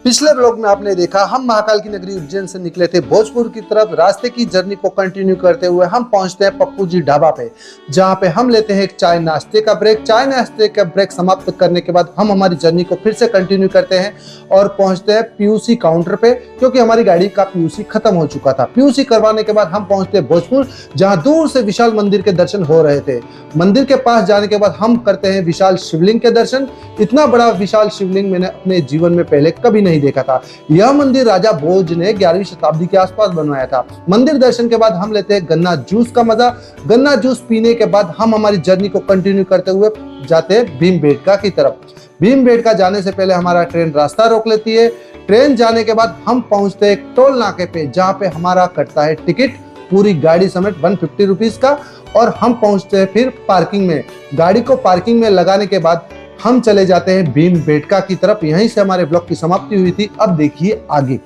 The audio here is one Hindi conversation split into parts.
पिछले ब्लॉग में आपने देखा हम महाकाल की नगरी उज्जैन से निकले थे भोजपुर की तरफ। रास्ते की जर्नी को कंटिन्यू करते हुए हम पहुंचते हैं पप्पू जी ढाबा पे, जहां पे हम लेते हैं एक चाय नाश्ते का ब्रेक। चाय नाश्ते का ब्रेक समाप्त करने के बाद हम हमारी जर्नी को फिर से कंटिन्यू करते हैं और पहुंचते हैं पीयूसी काउंटर पे, क्योंकि हमारी गाड़ी का पीयूसी खत्म हो चुका था। पीयूसी करवाने के बाद हम पहुंचते हैं भोजपुर, जहाँ दूर से विशाल मंदिर के दर्शन हो रहे थे। मंदिर के पास जाने के बाद हम करते हैं विशाल शिवलिंग के दर्शन। इतना बड़ा विशाल शिवलिंग मैंने अपने जीवन में पहले कभी नहीं देखा था। यह मंदिर राजा भोज ने 11वीं शताब्दी के आसपास बनवाया था। मंदिर दर्शन के बाद हम लेते हैं गन्ना जूस का मजा। गन्ना जूस पीने के बाद हम हमारी जर्नी को कंटिन्यू करते हुए जाते हैं भीमबेटका की तरफ। भीमबेटका जाने से पहले हमारा ट्रेन रास्ता रोक लेती है। ट्रेन जाने के बाद हम पहुंचते हैं टोल नाके पे, जहां पे हमारा कटता है टिकट पूरी गाड़ी समेत 150 रुपीज का, और हम पहुंचते हैं फिर पार्किंग में। गाड़ी को पार्किंग में लगाने के बाद हम चले जाते हैं भीमबेटका की तरफ। यहीं से हमारे ब्लॉग की समाप्ति हुई थी। अब देखिए आगे।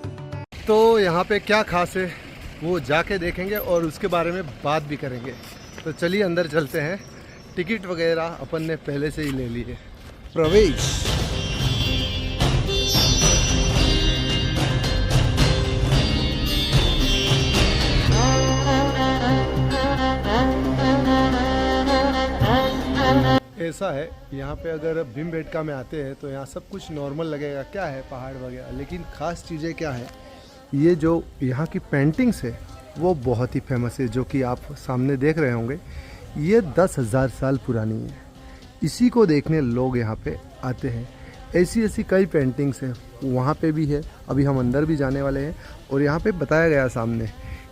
तो यहाँ पे क्या खास है वो जाके देखेंगे और उसके बारे में बात भी करेंगे। तो चलिए अंदर चलते हैं। टिकट वगैरह अपन ने पहले से ही ले ली है। प्रवेश। ऐसा है, यहाँ पे अगर भीमबेटका में आते हैं तो यहाँ सब कुछ नॉर्मल लगेगा, क्या है पहाड़ वगैरह, लेकिन ख़ास चीज़ें क्या है, ये जो यहाँ की पेंटिंग्स है वो बहुत ही फेमस है। जो कि आप सामने देख रहे होंगे, ये 10,000 साल पुरानी है। इसी को देखने लोग यहाँ पे आते हैं। ऐसी ऐसी कई पेंटिंग्स हैं, वहाँ पे भी है। अभी हम अंदर भी जाने वाले हैं और यहाँ पे बताया गया सामने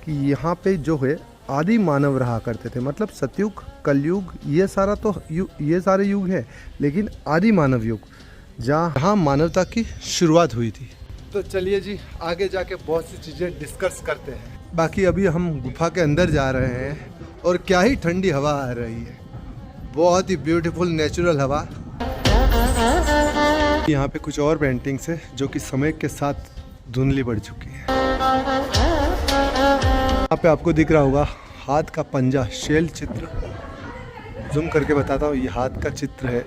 कि यहाँ पे जो है आदि मानव रहा करते थे। मतलब सतयुग, कलयुग, ये सारा तो ये सारे युग है, लेकिन आदि मानव युग जहाँ मानवता की शुरुआत हुई थी। तो चलिए जी, आगे जाके बहुत सी चीज़ें डिस्कस करते हैं। बाकी अभी हम गुफा के अंदर जा रहे हैं और क्या ही ठंडी हवा आ रही है, बहुत ही ब्यूटीफुल नेचुरल हवा। यहाँ पे कुछ और पेंटिंग्स है जो कि समय के साथ धुंधली पड़ चुकी है। यहाँ पे आपको दिख रहा होगा हाथ का पंजा, शेल चित्र। जूम करके बताता हूँ, ये हाथ का चित्र है।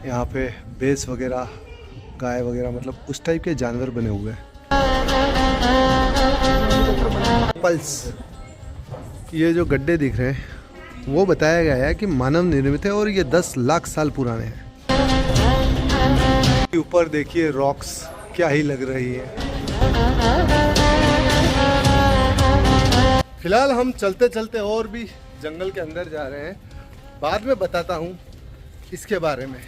यहाँ पे भैंस वगैरह, गाय वगैरह, मतलब उस टाइप के जानवर बने हुए हैं। पल्स, ये जो गड्ढे दिख रहे हैं वो बताया गया है कि मानव निर्मित है और ये 10 लाख साल पुराने हैं। ऊपर देखिए रॉक्स, क्या ही लग रही है। फिलहाल हम चलते चलते और भी जंगल के अंदर जा रहे हैं। बाद में बताता हूँ इसके बारे में।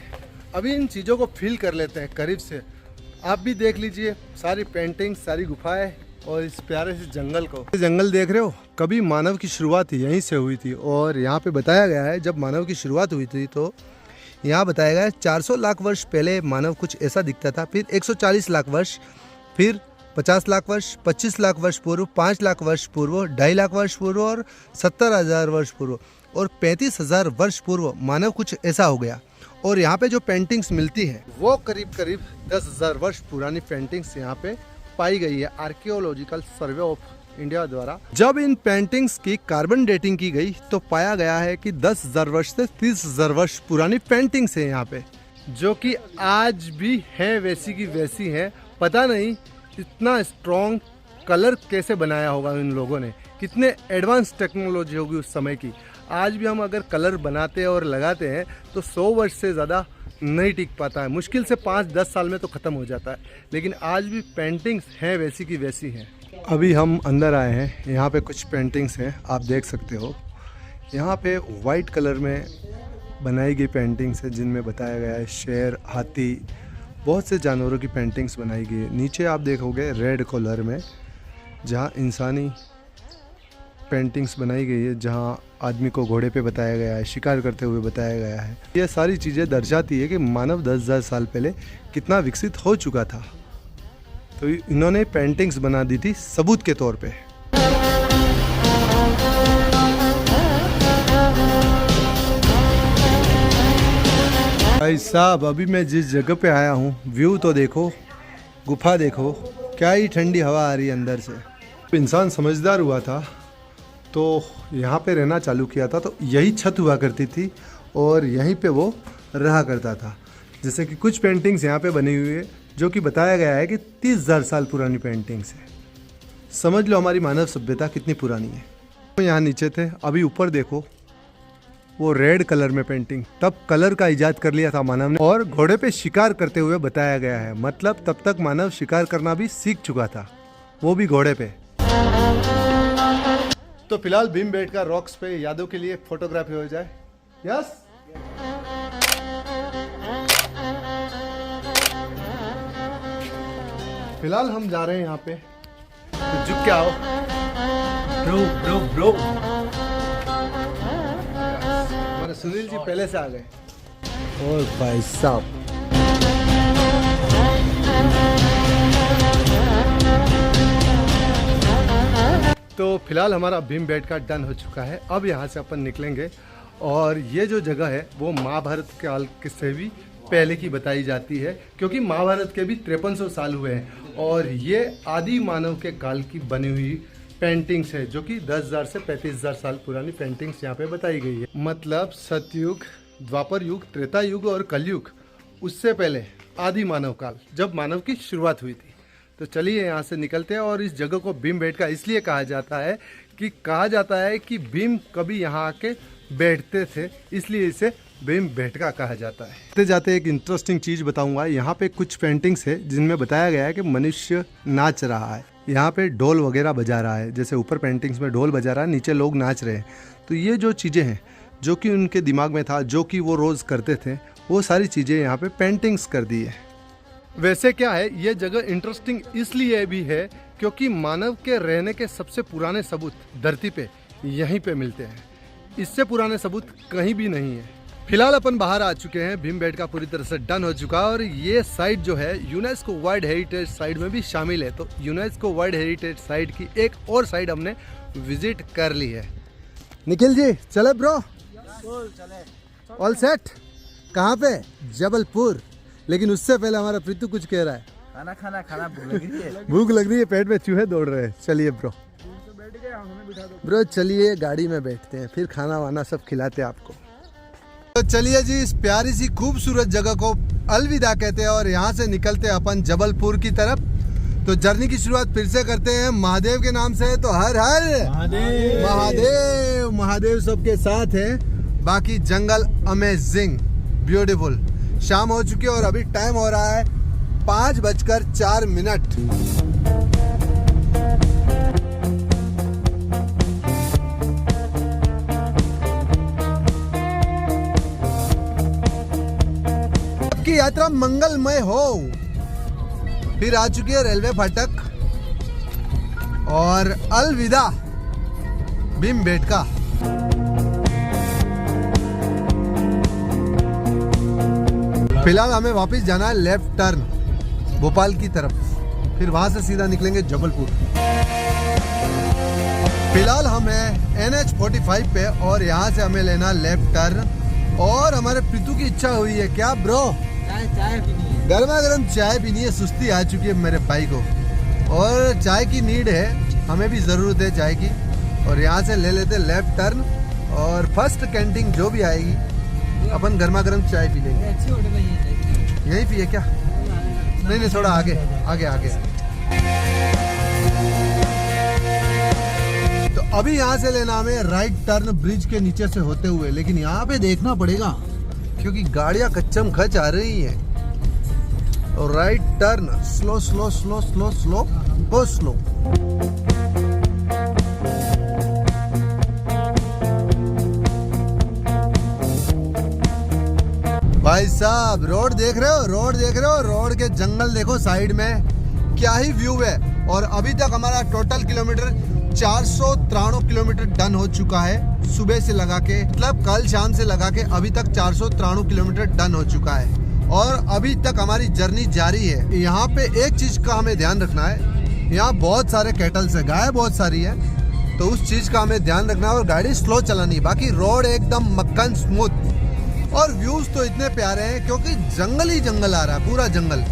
अभी इन चीज़ों को फील कर लेते हैं करीब से। आप भी देख लीजिए सारी पेंटिंग, सारी गुफाएं और इस प्यारे से जंगल को। जंगल देख रहे हो, कभी मानव की शुरुआत यहीं से हुई थी। और यहाँ पे बताया गया है जब मानव की शुरुआत हुई थी तो यहाँ बताया गया है 400 लाख वर्ष पहले मानव कुछ ऐसा दिखता था। फिर 140 लाख वर्ष, फिर 50 लाख वर्ष, 25 लाख वर्ष पूर्व, 5 लाख वर्ष पूर्व, 2.5 लाख वर्ष पूर्व और 70,000 वर्ष पूर्व और 35,000 वर्ष पूर्व मानव कुछ ऐसा हो गया। और यहाँ पे जो पेंटिंग्स मिलती है वो करीब करीब 10,000 वर्ष पुरानी पेंटिंग्स यहाँ पे पाई गई है आर्कियोलॉजिकल सर्वे ऑफ इंडिया द्वारा। जब इन पेंटिंग्स की कार्बन डेटिंग की गई तो पाया गया है कि 10,000 वर्ष से 30,000 वर्ष पुरानी पेंटिंग्स है यहाँ पे, जो कि आज भी हैं वैसी की वैसी हैं। पता नहीं इतना स्ट्रॉन्ग कलर कैसे बनाया होगा इन लोगों ने, कितने एडवांस टेक्नोलॉजी होगी उस समय की। आज भी हम अगर कलर बनाते हैं और लगाते हैं तो 100 वर्ष से ज़्यादा नहीं टिक पाता है। मुश्किल से 5-10 साल में तो ख़त्म हो जाता है, लेकिन आज भी पेंटिंग्स हैं वैसी की वैसी हैं। अभी हम अंदर आए हैं, यहाँ पे कुछ पेंटिंग्स हैं, आप देख सकते हो। यहाँ पे वाइट कलर में बनाई गई पेंटिंग्स है जिनमें बताया गया है शेर, हाथी, बहुत से जानवरों की पेंटिंग्स बनाई गई है। नीचे आप देखोगे रेड कलर में जहाँ इंसानी पेंटिंग्स बनाई गई है, जहाँ आदमी को घोड़े पे बताया गया है, शिकार करते हुए बताया गया है। ये सारी चीज़ें दर्शाती है कि मानव 10,000 साल पहले कितना विकसित हो चुका था। तो इन्होंने पेंटिंग्स बना दी थी सबूत के तौर पे। भाई साहब, अभी मैं जिस जगह पे आया हूँ, व्यू तो देखो, गुफा देखो, क्या ही ठंडी हवा आ रही है अंदर से। इंसान समझदार हुआ था तो यहाँ पे रहना चालू किया था, तो यही छत हुआ करती थी और यहीं पे वो रहा करता था। जैसे कि कुछ पेंटिंग्स यहाँ पे बनी हुई है जो कि बताया गया है कि 30,000 साल पुरानी पेंटिंग्स है। समझ लो हमारी मानव सभ्यता कितनी पुरानी है। तो यहाँ नीचे थे, अभी ऊपर देखो वो रेड कलर में पेंटिंग, तब कलर का इजाद कर लिया था मानव ने और घोड़े पे शिकार करते हुए बताया गया है। मतलब तब तक मानव शिकार करना भी सीख चुका था, वो भी घोड़े पे। तो फिलहाल भीमबेटका रॉक्स पे यादों के लिए फोटोग्राफी हो जाए। यस, फिलहाल हम जा रहे हैं यहाँ पे, तो झुक के आओ। ब्रो ब्रो ब्रो हमारे सुनील जी पहले से आ गए। और भाई साहब तो फिलहाल हमारा भीमबेटका डन हो चुका है। अब यहाँ से अपन निकलेंगे और ये जो जगह है वो महाभारत काल से भी पहले की बताई जाती है, क्योंकि महाभारत के भी 5300 साल हुए हैं और ये आदि मानव के काल की बनी हुई पेंटिंग्स है, जो कि 10,000 से 35,000 साल पुरानी पेंटिंग्स यहाँ पे बताई गई है। मतलब सतयुग, द्वापर युग, त्रेता युग और कलयुग, उससे पहले आदि मानव काल, जब मानव की शुरुआत हुई थी। तो चलिए यहाँ से निकलते हैं। और इस जगह को भीमबेटका इसलिए कहा जाता है कि भीम कभी यहाँ आके बैठते थे, इसलिए इसे भीमबेटका कहा जाता है। जाते जाते एक इंटरेस्टिंग चीज़ बताऊंगा। यहाँ पे कुछ पेंटिंग्स है जिनमें बताया गया है कि मनुष्य नाच रहा है, यहाँ पे ढोल वगैरह बजा रहा है। जैसे ऊपर पेंटिंग्स में ढोल बजा रहा है, नीचे लोग नाच रहे हैं। तो ये जो चीज़ें हैं जो कि उनके दिमाग में था, जो कि वो रोज़ करते थे, वो सारी चीज़ें यहाँ पे पेंटिंग्स कर दी है। वैसे क्या है, ये जगह इंटरेस्टिंग इसलिए भी है क्योंकि मानव के रहने के सबसे पुराने सबूत धरती पे यहीं पे मिलते हैं। इससे पुराने सबूत कहीं भी नहीं है। फिलहाल अपन बाहर आ चुके हैं, भीमबेटका पूरी तरह से डन हो चुका है और ये साइट जो है यूनेस्को वर्ल्ड हेरिटेज साइट में भी शामिल है। तो यूनेस्को वर्ल्ड हेरिटेज साइट की एक और साइट हमने विजिट कर ली है। निखिल जी चले ब्रो? चले। All set? कहाँ पे? जबलपुर। लेकिन उससे पहले हमारा प्रीतु कुछ कह रहा है। खाना भूख लग रही है। भूख लग रही है, पेट में चूहे दौड़ रहे हैं। चलिए ब्रो, ब्रो चलिए गाड़ी में बैठते हैं, फिर खाना वाना सब खिलाते हैं आपको। तो चलिए जी, इस प्यारी सी खूबसूरत जगह को अलविदा कहते हैं और यहाँ से निकलते हैं अपन जबलपुर की तरफ। तो जर्नी की शुरुआत फिर से करते हैं महादेव के नाम से। तो हर हर महादेव महादेव महादेव सबके साथ है। बाकी जंगल अमेजिंग ब्यूटीफुल। शाम हो चुकी है और अभी टाइम हो रहा है 5:04। आपकी यात्रा मंगलमय हो। फिर आ चुकी है रेलवे फाटक और अलविदा भीमबेटका। फिलहाल हमें वापस जाना है लेफ्ट टर्न भोपाल की तरफ, फिर वहां से सीधा निकलेंगे जबलपुर। फिलहाल हम हैं NH45 पे और यहाँ से हमें लेना लेफ्ट टर्न। और हमारे प्रीतु की इच्छा हुई है, क्या ब्रो? चाय पीनी है, गर्मा गर्म चाय पीनी है। सुस्ती आ चुकी है मेरे भाई को और चाय की नीड है, हमें भी ज़रूरत है चाय की। और यहाँ से ले लेते लेफ्ट टर्न और फर्स्ट कैंटीन जो भी आएगी अपन गर्मा गर्म चाय पी लेंगे। अच्छी होटल है ये। यहीं पिए क्या? नहीं, थोड़ा आगे आगे आगे। तो अभी यहाँ से लेना हमें राइट टर्न ब्रिज के नीचे से होते हुए, लेकिन यहाँ पे देखना पड़ेगा क्योंकि गाड़ियाँ कच्चम खच आ रही हैं। और right turn slow slow slow slow slow बहुत स्लो। भाई साहब रोड देख रहे हो? रोड के जंगल देखो साइड में, क्या ही व्यू है। और अभी तक हमारा टोटल किलोमीटर 493 किलोमीटर डन हो चुका है सुबह से लगा के, मतलब कल शाम से लगा के अभी तक 493 किलोमीटर डन हो चुका है और अभी तक हमारी जर्नी जारी है। यहाँ पे एक चीज का हमें ध्यान रखना है, यहाँ बहुत सारे कैटल्स है, गाय बहुत सारी है, तो उस चीज का हमें ध्यान रखना है और गाड़ी स्लो चलानी है। बाकी रोड एकदम मक्खन स्मूथ और व्यूज तो इतने प्यारे हैं क्योंकि जंगल ही जंगल आ रहा है, पूरा जंगल।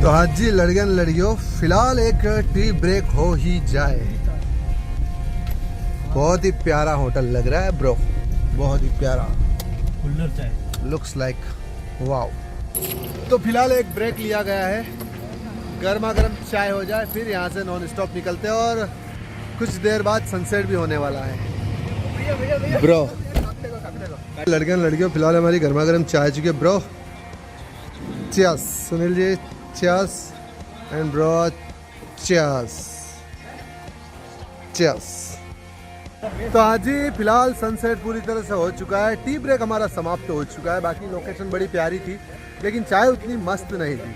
तो हाँ जी लड़कियां लड़कियों, फिलहाल एक टी ब्रेक हो ही जाए। बहुत ही प्यारा होटल लग रहा है ब्रो, बहुत ही प्यारा, कुल्लर चाय। Looks like wow. तो फिलहाल एक ब्रेक लिया गया है, गर्मा गर्म चाय हो जाए फिर यहाँ से नॉन स्टॉप निकलते हैं और कुछ देर बाद सनसेट भी होने वाला है ब्रो। लड़कियां लड़कियों, फिलहाल हमारी गर्मा गर्म चाय आ चुकी है bro. Cheers Sunil ji, cheers and bro, cheers cheers. तो आज ही फिलहाल सनसेट पूरी तरह से हो चुका है, टी ब्रेक हमारा समाप्त हो चुका है। बाकी लोकेशन बड़ी प्यारी थी लेकिन चाय उतनी मस्त नहीं थी।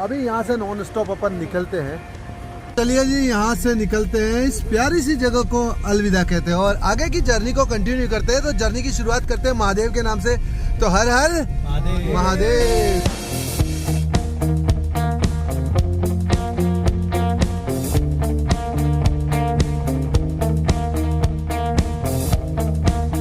अभी यहाँ से नॉन स्टॉप अपन निकलते हैं। चलिए जी यहाँ से निकलते हैं, इस प्यारी सी जगह को अलविदा कहते हैं और आगे की जर्नी को कंटिन्यू करते हैं। तो जर्नी की शुरुआत करते हैं महादेव के नाम से। तो हर हर महादेव। महादेव।